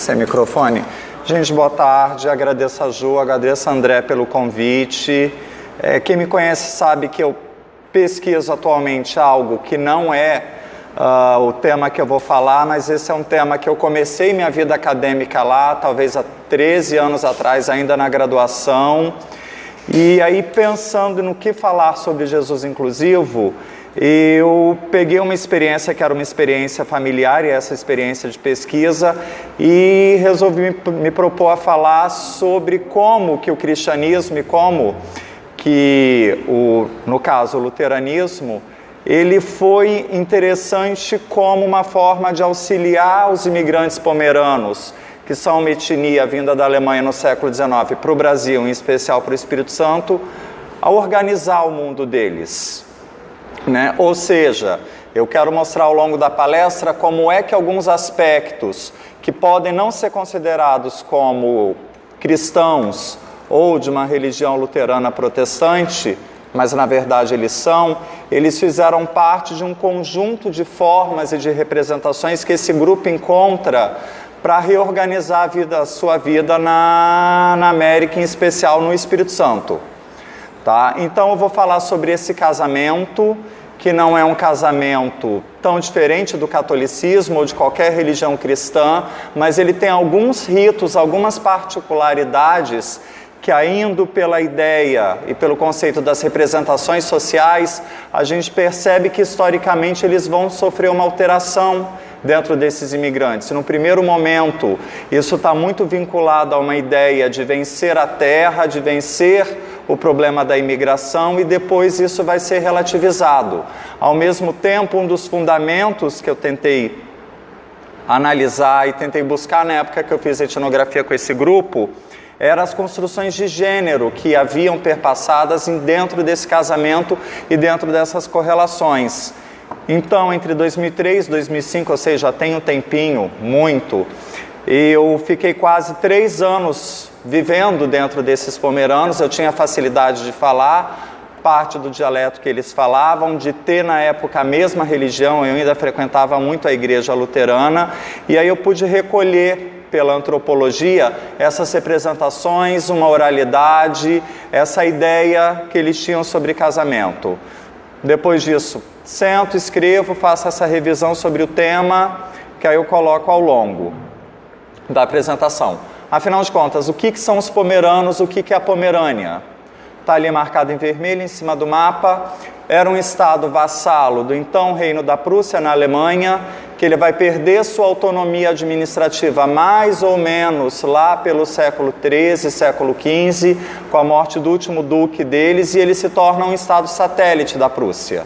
Sem microfone. Gente, boa tarde. Agradeço a Ju, agradeço a André pelo convite. Quem me conhece sabe que eu pesquiso atualmente algo que não é o tema que eu vou falar, mas esse é um tema que eu comecei minha vida acadêmica lá, talvez há 13 anos atrás, ainda na graduação. E aí, pensando no que falar sobre Jesus inclusivo, eu peguei uma experiência que era uma experiência familiar, e essa experiência de pesquisa, e resolvi me propor a falar sobre como que o cristianismo e como que, no caso, o luteranismo, ele foi interessante como uma forma de auxiliar os imigrantes pomeranos, que são uma etnia vinda da Alemanha no século XIX para o Brasil, em especial para o Espírito Santo, a organizar o mundo deles. Ou seja, eu quero mostrar ao longo da palestra como é que alguns aspectos que podem não ser considerados como cristãos ou de uma religião luterana protestante, mas na verdade eles fizeram parte de um conjunto de formas e de representações que esse grupo encontra para reorganizar a sua vida na América, em especial no Espírito Santo. Tá? Então eu vou falar sobre esse casamento, que não é um casamento tão diferente do catolicismo ou de qualquer religião cristã, mas ele tem alguns ritos, algumas particularidades que, indo pela ideia e pelo conceito das representações sociais, a gente percebe que historicamente eles vão sofrer uma alteração dentro desses imigrantes. No primeiro momento, isso está muito vinculado a uma ideia de vencer a terra, de vencer o problema da imigração, e depois isso vai ser relativizado. Ao mesmo tempo, um dos fundamentos que eu tentei analisar e tentei buscar na época que eu fiz etnografia com esse grupo, eram as construções de gênero que haviam perpassadas dentro desse casamento e dentro dessas correlações. Então, entre 2003 e 2005, ou seja, já tem um tempinho, muito, eu fiquei quase 3 anos vivendo dentro desses pomeranos. Eu tinha facilidade de falar parte do dialeto que eles falavam, de ter na época a mesma religião. Eu ainda frequentava muito a igreja luterana, e aí eu pude recolher pela antropologia essas representações, uma oralidade, essa ideia que eles tinham sobre casamento. Depois disso, sento, escrevo, faço essa revisão sobre o tema, que aí eu coloco ao longo da apresentação. Afinal de contas, o que são os pomeranos, o que é a Pomerânia? Está ali marcado em vermelho em cima do mapa. Era um estado vassalo do então Reino da Prússia, na Alemanha, que ele vai perder sua autonomia administrativa mais ou menos lá pelo século XIII, século XV, com a morte do último duque deles, e ele se torna um estado satélite da Prússia.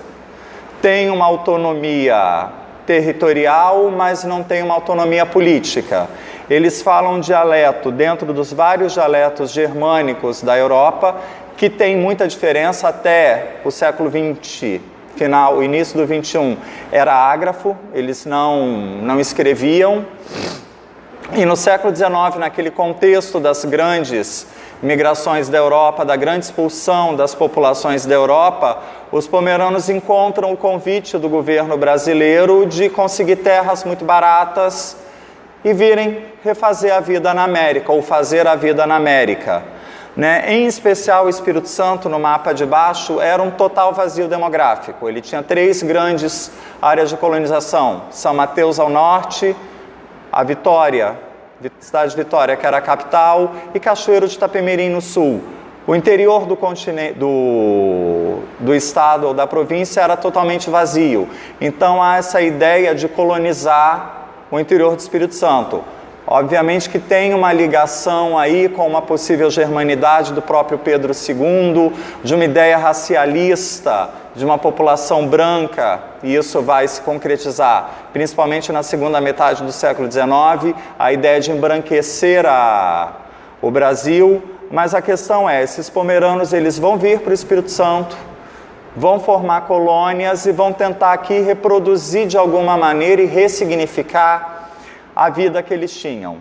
Tem uma autonomia territorial, mas não tem uma autonomia política. Eles falam um dialeto dentro dos vários dialetos germânicos da Europa, que tem muita diferença. Até o século XX, final, início do XXI, era ágrafo, eles não escreviam. E no século XIX, naquele contexto das grandes migrações da Europa, da grande expulsão das populações da Europa, os pomeranos encontram o convite do governo brasileiro de conseguir terras muito baratas e virem refazer a vida na América, ou fazer a vida na América. Em especial, o Espírito Santo, no mapa de baixo, era um total vazio demográfico. Ele tinha 3 grandes áreas de colonização: São Mateus ao norte, a Vitória, cidade de Vitória, que era a capital, e Cachoeiro de Itapemirim no sul. O interior do continente, do estado ou da província era totalmente vazio. Então há essa ideia de colonizar o interior do Espírito Santo. Obviamente que tem uma ligação aí com uma possível germanidade do próprio Pedro II, de uma ideia racialista, de uma população branca, e isso vai se concretizar, principalmente na segunda metade do século XIX, a ideia de embranquecer o Brasil. Mas a questão é, esses pomeranos, eles vão vir para o Espírito Santo, vão formar colônias e vão tentar aqui reproduzir de alguma maneira e ressignificar a vida que eles tinham.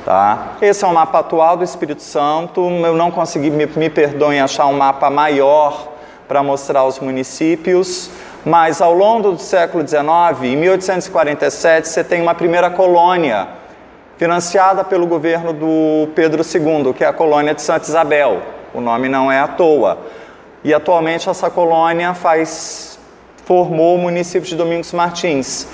Tá? Esse é um mapa atual do Espírito Santo. Eu não consegui, me perdoem, achar um mapa maior para mostrar os municípios, Mas ao longo do século XIX, em 1847, você tem uma primeira colônia financiada pelo governo do Pedro II, que é a colônia de Santa Isabel. O nome não é à toa. E atualmente essa colônia formou o município de Domingos Martins.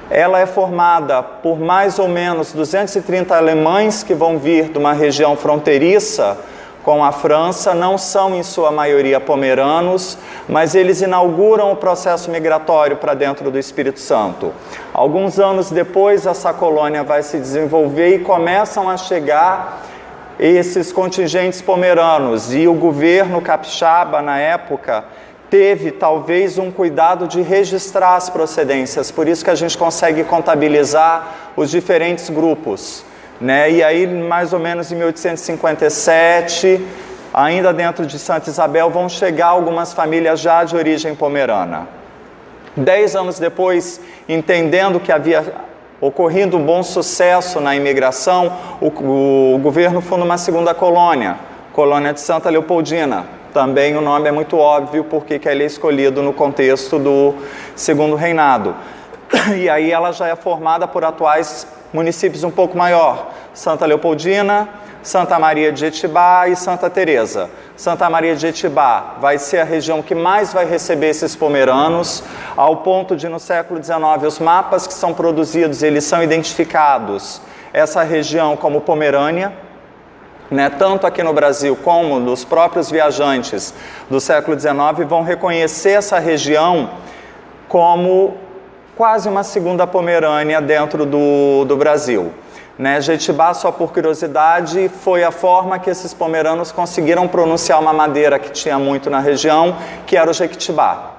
Ela é formada por mais ou menos 230 alemães que vão vir de uma região fronteiriça com a França, não são em sua maioria pomeranos, mas eles inauguram o processo migratório para dentro do Espírito Santo. Alguns anos depois, essa colônia vai se desenvolver e começam a chegar esses contingentes pomeranos, e o governo capixaba, na época, teve talvez um cuidado de registrar as procedências, por isso que a gente consegue contabilizar os diferentes grupos. E aí, mais ou menos em 1857, ainda dentro de Santa Isabel, vão chegar algumas famílias já de origem pomerana. 10 anos depois, entendendo que havia ocorrido um bom sucesso na imigração, o governo funda uma segunda colônia, colônia de Santa Leopoldina. Também o nome é muito óbvio porque ele é escolhido no contexto do Segundo Reinado. E aí ela já é formada por atuais municípios um pouco maior, Santa Leopoldina, Santa Maria de Jetibá e Santa Teresa. Santa Maria de Jetibá vai ser a região que mais vai receber esses pomeranos, ao ponto de no século XIX os mapas que são produzidos, eles são identificados essa região como Pomerânia, tanto aqui no Brasil como nos próprios viajantes do século XIX vão reconhecer essa região como quase uma segunda Pomerânia dentro do Brasil. Jetibá, só por curiosidade, foi a forma que esses pomeranos conseguiram pronunciar uma madeira que tinha muito na região, que era o jequitibá.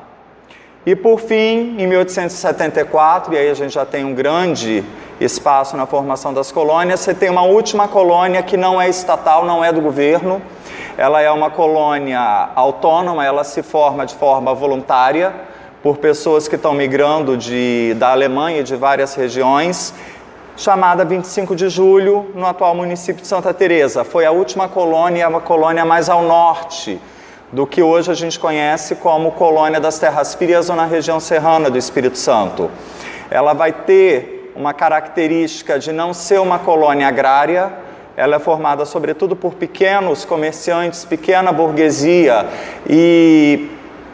E por fim, em 1874, e aí a gente já tem um grande espaço na formação das colônias, você tem uma última colônia que não é estatal, não é do governo, ela é uma colônia autônoma, ela se forma de forma voluntária, por pessoas que estão migrando da Alemanha e de várias regiões, chamada 25 de Julho, no atual município de Santa Teresa. Foi a última colônia, uma colônia mais ao norte do que hoje a gente conhece como colônia das Terras Frias ou na região serrana do Espírito Santo. Ela vai ter uma característica de não ser uma colônia agrária, ela é formada sobretudo por pequenos comerciantes, pequena burguesia e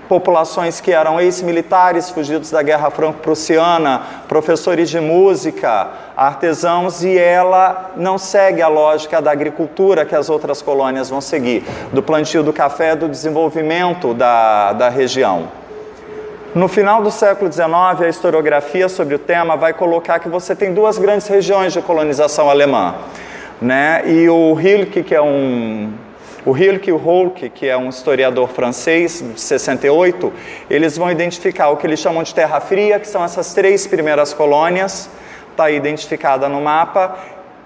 populações que eram ex-militares fugidos da Guerra Franco-Prussiana, professores de música, artesãos, e ela não segue a lógica da agricultura que as outras colônias vão seguir, do plantio do café, do desenvolvimento da região. No final do século XIX, a historiografia sobre o tema vai colocar que você tem duas grandes regiões de colonização alemã, e o Rilke, e o Holk, que é um historiador francês de 68, eles vão identificar o que eles chamam de Terra Fria, que são essas 3 primeiras colônias, está aí identificada no mapa,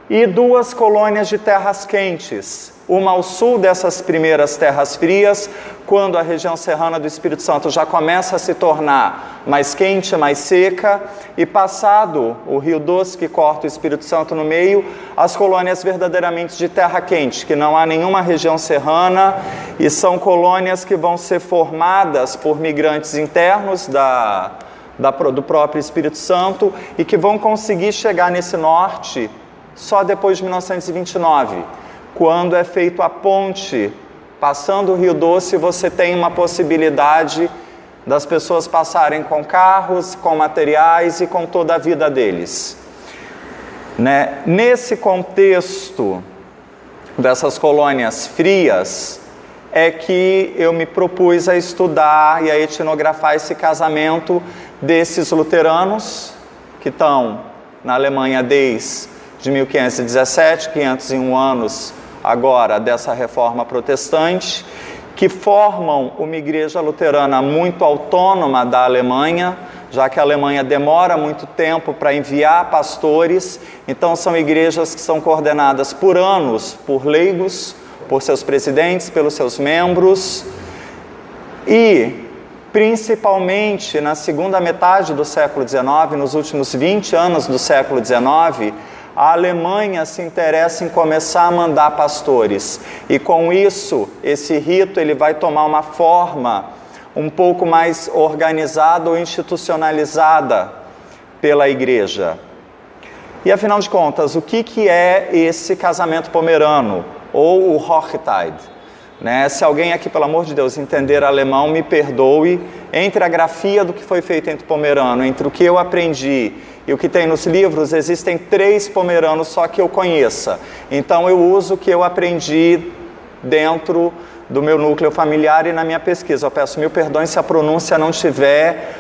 e 2 colônias de terras quentes, uma ao sul dessas primeiras terras frias, quando a região serrana do Espírito Santo já começa a se tornar mais quente, mais seca, e passado o Rio Doce, que corta o Espírito Santo no meio, as colônias verdadeiramente de terra quente, que não há nenhuma região serrana, e são colônias que vão ser formadas por migrantes internos do próprio Espírito Santo, e que vão conseguir chegar nesse norte só depois de 1929, quando é feita a ponte, passando o Rio Doce, você tem uma possibilidade das pessoas passarem com carros, com materiais e com toda a vida deles. Nesse contexto dessas colônias frias, é que eu me propus a estudar e a etnografar esse casamento desses luteranos, que estão na Alemanha desde 1517, 501 anos agora dessa reforma protestante, que formam uma igreja luterana muito autônoma da Alemanha, já que a Alemanha demora muito tempo para enviar pastores, então são igrejas que são coordenadas por anos por leigos, por seus presidentes, pelos seus membros, e principalmente na segunda metade do século XIX, nos últimos 20 anos do século XIX, a Alemanha se interessa em começar a mandar pastores. E com isso, esse rito ele vai tomar uma forma um pouco mais organizada ou institucionalizada pela igreja. E afinal de contas, o que é esse casamento pomerano, ou o Hochzeit? Se alguém aqui, pelo amor de Deus, entender alemão, me perdoe, entre a grafia do que foi feito entre pomerano, entre o que eu aprendi e o que tem nos livros, existem 3 pomeranos só que eu conheça. Então eu uso o que eu aprendi dentro do meu núcleo familiar e na minha pesquisa. Eu peço mil perdões se a pronúncia não estiver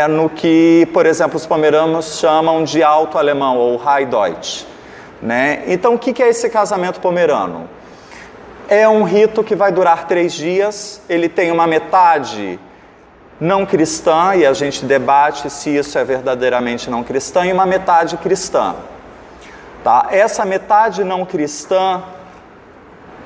no que, por exemplo, os pomeranos chamam de alto alemão, ou High Deutsch. Então o que é esse casamento pomerano? É um rito que vai durar 3 dias, ele tem uma metade não cristã, e a gente debate se isso é verdadeiramente não cristã, e uma metade cristã. Tá? Essa metade não cristã,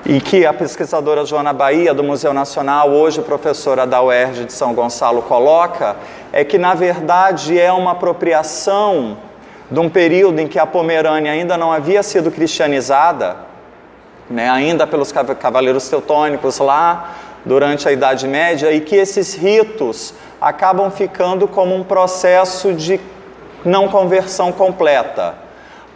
e que a pesquisadora Joana Bahia, do Museu Nacional, hoje professora da UERJ de São Gonçalo, coloca, é que na verdade é uma apropriação de um período em que a Pomerânia ainda não havia sido cristianizada, ainda pelos cavaleiros teutônicos lá, durante a Idade Média, e que esses ritos acabam ficando como um processo de não conversão completa.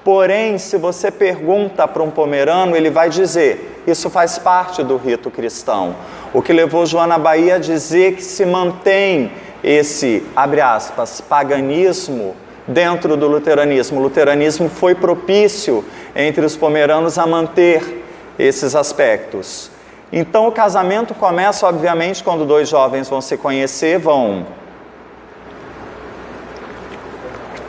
Porém, se você pergunta para um pomerano, ele vai dizer, isso faz parte do rito cristão. O que levou Joana Bahia a dizer que se mantém esse, abre aspas, paganismo dentro do luteranismo. O luteranismo foi propício entre os pomeranos a manter esses aspectos. Então o casamento começa, obviamente, quando 2 jovens vão se conhecer, vão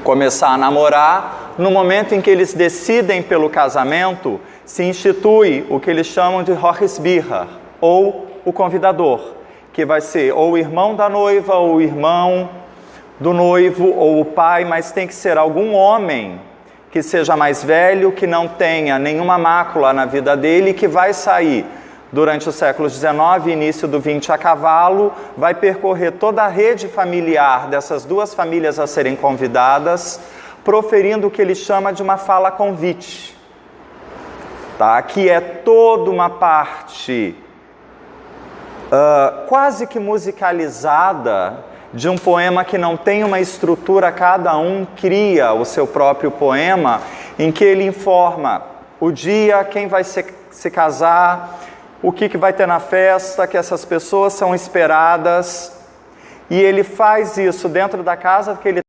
começar a namorar. No momento em que eles decidem pelo casamento, se institui o que eles chamam de Hochzbierer, ou o convidador, que vai ser ou o irmão da noiva, ou o irmão do noivo, ou o pai, mas tem que ser algum homem que seja mais velho, que não tenha nenhuma mácula na vida dele, que vai sair durante o século XIX, início do XX a cavalo, vai percorrer toda a rede familiar dessas 2 famílias a serem convidadas, proferindo o que ele chama de uma fala convite, tá? Que é toda uma parte quase que musicalizada de um poema que não tem uma estrutura, cada um cria o seu próprio poema, em que ele informa o dia, quem vai se casar, o que vai ter na festa, que essas pessoas são esperadas, e ele faz isso dentro da casa que ele